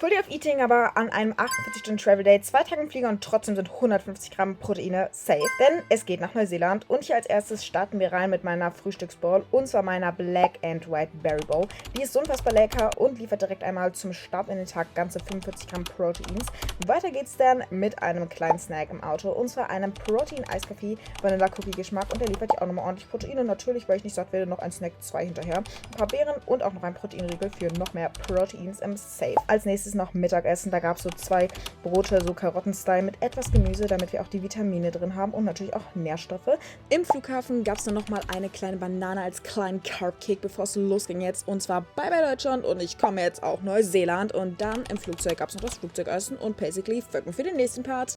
Full Day of Eating, aber an einem 48-Stunden-Travel-Day, 2 Tage im Flieger und trotzdem sind 150 Gramm Proteine safe. Denn es geht nach Neuseeland und hier als erstes starten wir rein mit meiner Frühstücksbowl und zwar meiner Black and White Berry Bowl. Die ist so unfassbar lecker und liefert direkt einmal zum Start in den Tag ganze 45 Gramm Proteins. Weiter geht's dann mit einem kleinen Snack im Auto und zwar einem Protein-Eiskaffee, Vanilla-Cookie-Geschmack und der liefert hier auch nochmal ordentlich Protein und natürlich, weil ich nicht satt werde, noch ein Snack 2 hinterher. Ein paar Beeren und auch noch ein Proteinriegel für noch mehr Proteins im Safe. Als nächstes noch Mittagessen. Da gab es so 2 Brote, so Karotten-Style mit etwas Gemüse, damit wir auch die Vitamine drin haben und natürlich auch Nährstoffe. Im Flughafen gab es dann nochmal eine kleine Banane als kleinen Carb-Cake, bevor es losging jetzt. Und zwar bye bye Deutschland und ich komme jetzt auch Neuseeland. Und dann im Flugzeug gab es noch das Flugzeugessen und basically folgen für den nächsten Part.